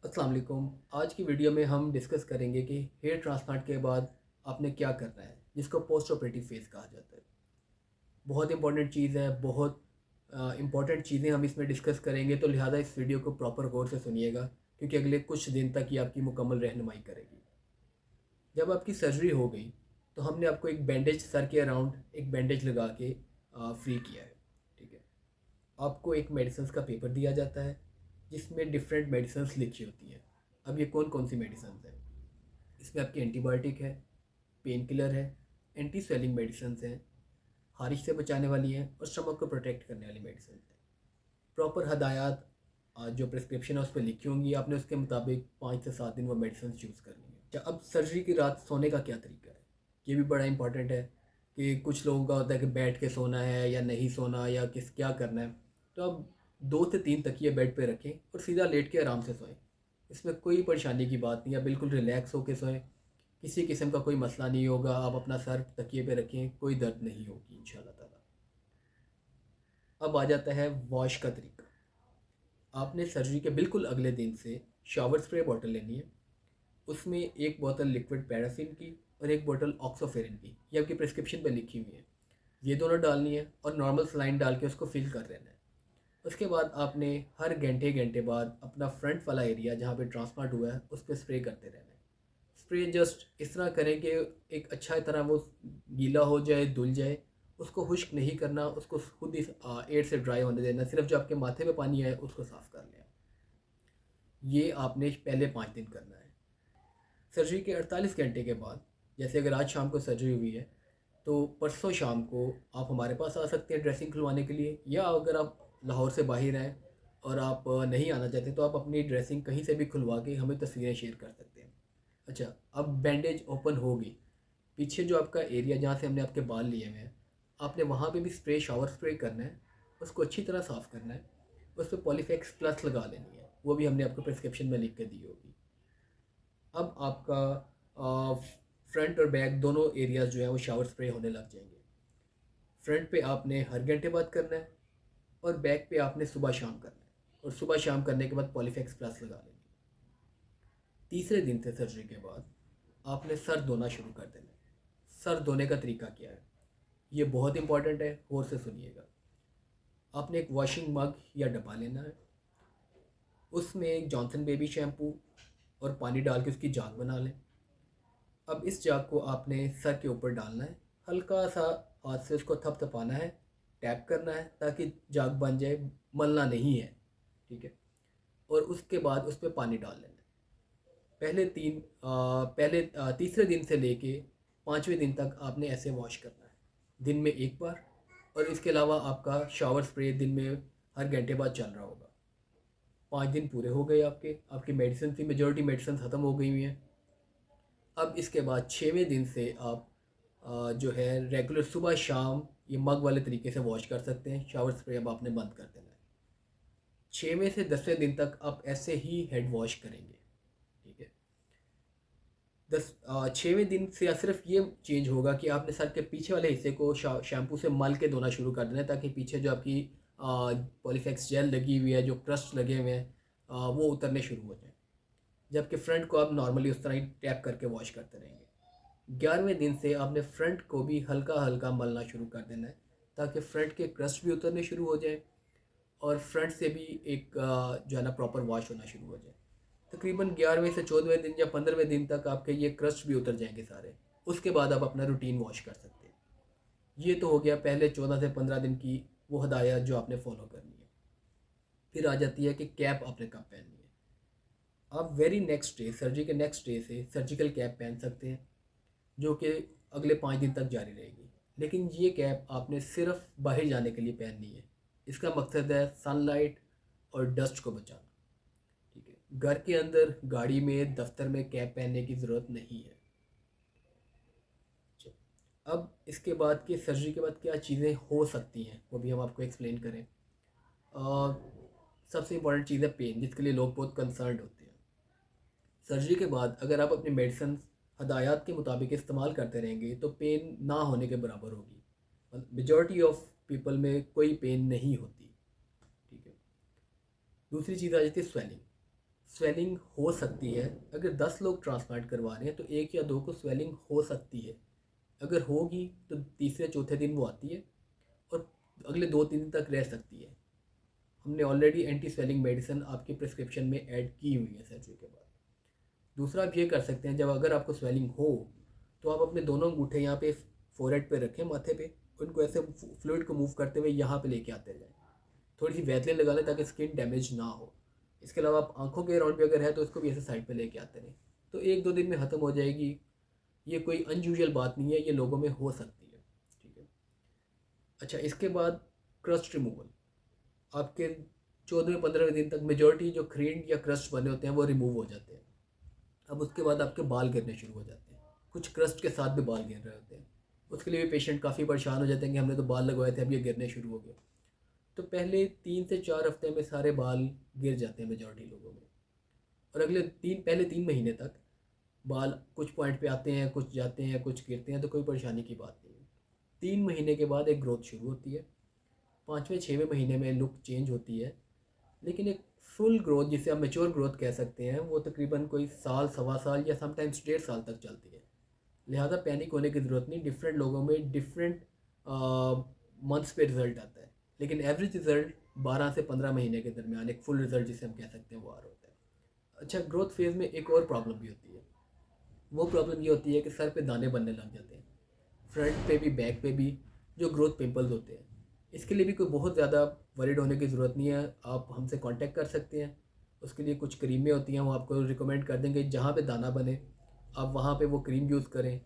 अस्सलाम वालेकुम। आज की वीडियो में हम डिस्कस करेंगे कि हेयर ट्रांसप्लांट के बाद आपने क्या करना है, जिसको पोस्ट ऑपरेटिव फेज़ कहा जाता है। बहुत इंपॉर्टेंट चीज़ है, बहुत इंपॉर्टेंट चीज़ें हम इसमें डिस्कस करेंगे, तो लिहाजा इस वीडियो को प्रॉपर गौर से सुनिएगा, क्योंकि अगले कुछ दिन तक ये आपकी मुकम्मल रहनुमाई करेगी। जब आपकी सर्जरी हो गई, तो हमने आपको एक बैंडेज सर के अराउंड एक बैंडेज लगा के फ्री किया है। ठीक है। आपको एक मेडिसिन्स का पेपर दिया जाता है, जिसमें डिफरेंट मेडिसिन्स लिखी होती हैं। अब ये कौन कौन सी मेडिसिन्स हैं? इसमें आपकी एंटीबायोटिक है, पेन किलर है, एंटी स्वेलिंग मेडिसिन्स हैं, खारिश से बचाने वाली हैं और स्टमक को प्रोटेक्ट करने वाली मेडिसिन हैं। प्रॉपर हदायत जो प्रिस्क्रिप्शन है उस पर लिखी होंगी, आपने उसके मुताबिक 5 से 7 दिन वो मेडिसिन यूज़ करनी है। अच्छा, अब सर्जरी की रात सोने का क्या तरीका है, ये भी बड़ा इंपॉर्टेंट है कि कुछ लोगों का होता है कि बैठ के सोना है या नहीं सोना या क्या करना है। तो अब 2 से 3 तकिए बेड पे रखें और सीधा लेट के आराम से सोएं। इसमें कोई परेशानी की बात नहीं है, बिल्कुल रिलैक्स होकर सोएं। किसी किस्म का कोई मसला नहीं होगा, आप अपना सर तकिए पे रखें, कोई दर्द नहीं होगी इंशाल्लाह ताला। अब आ जाता है वॉश का तरीका। आपने सर्जरी के बिल्कुल अगले दिन से शावर स्प्रे बॉटल लेनी है। उसमें एक बोतल लिक्विड पैराफिन की और एक बोतल ऑक्सोफेरिन की, ये आपकी प्रिस्क्रिप्शन पे लिखी हुई है। ये दोनों डालनी है और नॉर्मल सलाइन डाल के उसको फिल कर देना है। उसके बाद आपने हर घंटे घंटे बाद अपना फ्रंट वाला एरिया जहाँ पे ट्रांसप्लांट हुआ है उस पर स्प्रे करते रहना है। स्प्रे जस्ट इस तरह करें कि एक अच्छा तरह वो गीला हो जाए, धुल जाए। उसको खुश्क नहीं करना, उसको खुद ही एयर से ड्राई होने देना। सिर्फ जो आपके माथे पे पानी है उसको साफ़ कर लें। ये आपने पहले 5 दिन करना है। सर्जरी के 48 घंटे के बाद, जैसे अगर आज शाम को सर्जरी हुई है, तो परसों शाम को आप हमारे पास आ सकते हैं ड्रेसिंग खुलवाने के लिए, या अगर आप लाहौर से बाहर हैं और आप नहीं आना चाहते तो आप अपनी ड्रेसिंग कहीं से भी खुलवा के हमें तस्वीरें शेयर कर सकते हैं। अच्छा, अब बैंडेज ओपन होगी। पीछे जो आपका एरिया जहाँ से हमने आपके बाल लिए हुए हैं, आपने वहाँ पे भी स्प्रे शावर स्प्रे करना है। उसको अच्छी तरह साफ़ करना है। उस पर पॉलीफेक्स प्लस लगा लेनी है, वो भी हमने आपको प्रिस्क्रिप्शन में लिख के दी होगी। अब आपका फ्रंट और बैक दोनों एरियाज़ जो है वो शावर स्प्रे होने लग जाएंगे। फ्रंट पे आपने हर घंटे बाद करना है और बैक पे आपने सुबह शाम करना है, और सुबह शाम करने के बाद पॉलीफेक्स प्लस लगा लेनी है। तीसरे दिन से सर्जरी के बाद आपने सर धोना शुरू कर देना है। सर धोने का तरीका क्या है, ये बहुत इंपॉर्टेंट है, गौर से सुनिएगा। आपने एक वॉशिंग मग या डब्बा लेना है। उसमें एक जॉनसन बेबी शैम्पू और पानी डाल के उसकी जाग बना लें। अब इस जाग को आपने सर के ऊपर डालना है। हल्का सा हाथ से उसको थपथपाना है, टैप करना है ताकि जाग बन जाए, मलना नहीं है। ठीक है। और उसके बाद उस पर पानी डाल लेना है। तीसरे दिन से लेके 5वें दिन तक आपने ऐसे वॉश करना है, दिन में एक बार। और इसके अलावा आपका शावर स्प्रे दिन में हर घंटे बाद चल रहा होगा। 5 दिन पूरे हो गए आपके। आपकी मेडिसिन की मेजॉरिटी मेडिसिन ख़त्म हो गई हुई हैं। अब इसके बाद 6वें दिन से आप जो है रेगुलर सुबह शाम ये मग वाले तरीके से वॉश कर सकते हैं। शावर स्प्रे अब आपने बंद कर देना है। 6वें से 10वें दिन तक आप ऐसे ही हेड वॉश करेंगे। ठीक है। 6वें दिन से सिर्फ ये चेंज होगा कि आपने सर के पीछे वाले हिस्से को शैम्पू से मल के धोना शुरू कर देना है, ताकि पीछे जो आपकी पॉलीफेक्स जेल लगी हुई है, जो क्रस्ट लगे हुए हैं, वो उतरने शुरू हो जाए। जबकि फ्रंट को आप नॉर्मली उस तरह ही टैप करके वॉश करते रहेंगे। 11वें दिन से आपने फ्रंट को भी हल्का हल्का मलना शुरू कर देना है, ताकि फ्रंट के क्रस्ट भी उतरने शुरू हो जाए और फ्रंट से भी एक जो है ना प्रॉपर वॉश होना शुरू हो जाए। तकरीबन 11वें से 14वें दिन या 15वें दिन तक आपके ये क्रस्ट भी उतर जाएंगे सारे। उसके बाद आप अपना रूटीन वॉश कर सकते हैं। ये तो हो गया पहले 14 से 15 दिन की वो हदायत जो आपने फॉलो करनी है। फिर आ जाती है कि कैप आपने कब पहननी है। आप वेरी नेक्स्ट डे, सर्जरी के नेक्स्ट डे से सर्जिकल कैप पहन सकते हैं, जो कि अगले 5 दिन तक जारी रहेगी। लेकिन ये कैप आपने सिर्फ बाहर जाने के लिए पहननी है। इसका मकसद है सनलाइट और डस्ट को बचाना। ठीक है। घर के अंदर, गाड़ी में, दफ्तर में कैप पहनने की ज़रूरत नहीं है। अच्छा, अब इसके बाद के सर्जरी के बाद क्या चीज़ें हो सकती हैं वो भी हम आपको एक्सप्लेन करें। अ, सबसे इम्पॉर्टेंट चीज़ है पेन, जिसके लिए लोग बहुत कंसर्न होते हैं। सर्जरी के बाद अगर आप अपनी मेडिसिन हदायत के मुताबिक इस्तेमाल करते रहेंगे तो पेन ना होने के बराबर होगी। मेजॉरिटी ऑफ पीपल में कोई पेन नहीं होती। ठीक है। दूसरी चीज़ आ जाती है स्वेलिंग। स्वेलिंग हो सकती है। अगर 10 लोग ट्रांसप्लांट करवा रहे हैं तो एक या दो को स्वेलिंग हो सकती है। अगर होगी तो तीसरे चौथे दिन वो आती है और अगले 2-3 दिन तक रह सकती है। हमने ऑलरेडी एंटी स्वेलिंग मेडिसिन आपके प्रिस्क्रिप्शन में ऐड की हुई है सर्जरी के बाद। दूसरा आप ये कर सकते हैं, जब अगर आपको स्वेलिंग हो तो आप अपने दोनों अंगूठे यहाँ पे फोरहेड पे रखें, माथे पे, उनको ऐसे फ्लूइड को मूव करते हुए यहाँ पे लेके आते जाएं। थोड़ी सी वैसलीन लगा लें ताकि स्किन डैमेज ना हो। इसके अलावा आप आंखों के अराउंड भी अगर है तो उसको भी ऐसे साइड पे लेके आते रहें, तो 1-2 दिन में ख़त्म हो जाएगी। ये कोई अनयूजुअल बात नहीं है, ये लोगों में हो सकती है। ठीक है। अच्छा, इसके बाद क्रस्ट रिमूवल। आपके 14वें-15वें दिन तक मेजॉरिटी जो क्रीड या क्रस्ट बने होते हैं वो रिमूव हो जाते हैं। अब उसके बाद आपके बाल गिरने शुरू हो जाते हैं। कुछ क्रस्ट के साथ भी बाल गिर रहे होते हैं। उसके लिए भी पेशेंट काफ़ी परेशान हो जाते हैं कि हमने तो बाल लगवाए थे, अब ये गिरने शुरू हो गए। तो पहले 3 से 4 हफ्ते में सारे बाल गिर जाते हैं मेजॉरिटी लोगों में, और पहले 3 महीने तक बाल कुछ पॉइंट पे आते हैं, कुछ जाते हैं, कुछ गिरते हैं, तो कोई परेशानी की बात नहीं है। 3 महीने के बाद एक ग्रोथ शुरू होती है। 5वें-6वें महीने में लुक चेंज होती है, लेकिन एक फुल ग्रोथ जिसे आप मेच्योर ग्रोथ कह सकते हैं वो तकरीबन कोई साल, सवा साल या समटाइम्स 1.5 साल तक चलती है। लिहाजा पैनिक होने की ज़रूरत नहीं। डिफरेंट लोगों में डिफरेंट मंथ्स पे रिज़ल्ट आता है, लेकिन एवरेज रिज़ल्ट 12 से 15 महीने के दरमियान एक फुल रिज़ल्ट जिसे हम कह सकते हैं वो आ रहा होता है। अच्छा, ग्रोथ फेज़ में एक और प्रॉब्लम भी होती है। वो प्रॉब्लम ये होती है कि सर पे दाने बनने लग जाते हैं, फ्रंट पे भी, बैक पे भी, जो ग्रोथ पिंपल्स होते हैं। इसके लिए भी कोई बहुत ज़्यादा वरीड होने की ज़रूरत नहीं है। आप हमसे कांटेक्ट कर सकते हैं। उसके लिए कुछ क्रीमें होती हैं, वो आपको रिकमेंड कर देंगे। जहाँ पे दाना बने आप वहाँ पे वो क्रीम यूज़ करें,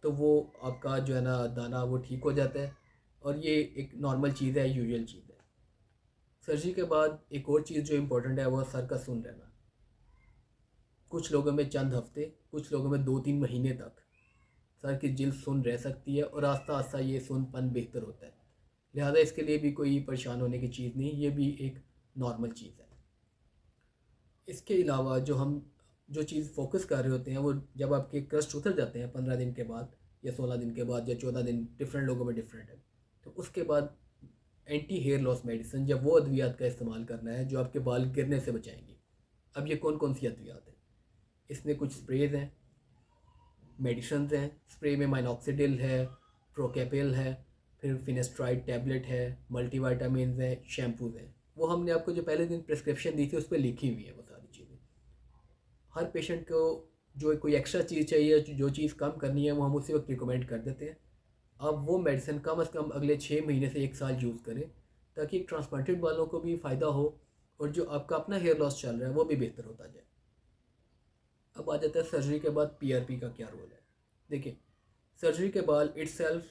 तो वो आपका जो है ना दाना वो ठीक हो जाता है। और ये एक नॉर्मल चीज़ है, यूजुअल चीज़ है। सर्जरी के बाद एक और चीज़ जो इम्पोर्टेंट है वो सर का सुन रहना। कुछ लोगों में चंद हफ्ते, कुछ लोगों में 2-3 महीने तक सर की जिल्द सुन रह सकती है, और आस्ता आस्ता ये सुनपन बेहतर होता है। लिहाजा इसके लिए भी कोई परेशान होने की चीज़ नहीं, ये भी एक नॉर्मल चीज़ है। इसके अलावा जो चीज़ फोकस कर रहे होते हैं वो जब आपके क्रस्ट उतर जाते हैं 15 दिन के बाद या 16 दिन के बाद या 14 दिन, डिफरेंट लोगों में डिफरेंट है, तो उसके बाद एंटी हेयर लॉस मेडिसिन या वो अद्वियात का इस्तेमाल करना है जो आपके बाल गिरने से बचाएंगी। अब ये कौन कौन सी अद्वियात हैं? इसमें कुछ स्प्रेज हैं, मेडिसिन हैं। स्प्रे में माइनॉक्सिडिल है, प्रोकेपिल है, फिर फिनेस्ट्राइड टैबलेट है, मल्टीवाइटामिन हैं, शैम्पूज़ हैं। वो हमने आपको जो पहले दिन प्रिस्क्रिप्शन दी थी उस पर लिखी हुई है वो सारी चीज़ें। हर पेशेंट को जो कोई एक्स्ट्रा चीज़ चाहिए, जो चीज़ कम करनी है, वो हम उसी वक्त रिकमेंड कर देते हैं। आप वो मेडिसिन कम से कम अगले 6 महीने से 1 साल यूज़ करें, ताकि ट्रांसप्लांटेड वालों को भी फ़ायदा हो और जो आपका अपना हेयर लॉस चल रहा है वो भी बेहतर होता जाए। अब आ जाता है सर्जरी के बाद पीआरपी का क्या रोल है। देखिए, सर्जरी के बाद इट्सेल्फ,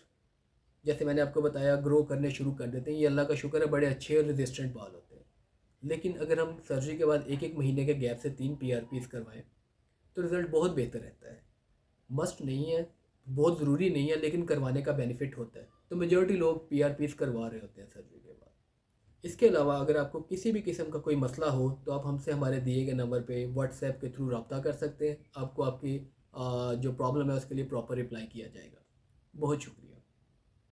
जैसे मैंने आपको बताया, ग्रो करने शुरू कर देते हैं। ये अल्लाह का शुक्र है, बड़े अच्छे और रेजिस्टेंट बाल होते हैं। लेकिन अगर हम सर्जरी के बाद 1-1 महीने के गैप से 3 पीआरपीज़ करवाएं तो रिज़ल्ट बहुत बेहतर रहता है। मस्ट नहीं है, बहुत ज़रूरी नहीं है, लेकिन करवाने का बेनिफिट होता है। तो मेजॉरिटी लोग पीआरपीज़ करवा रहे होते हैं सर्जरी के बाद। इसके अलावा अगर आपको किसी भी किस्म का कोई मसला हो तो आप हमसे हमारे दिए गए नंबर पे व्हाट्सएप के थ्रू रब्ता कर सकते हैं। आपको आपकी जो प्रॉब्लम है उसके लिए प्रॉपर रिप्लाई किया जाएगा। बहुत शुक्रिया।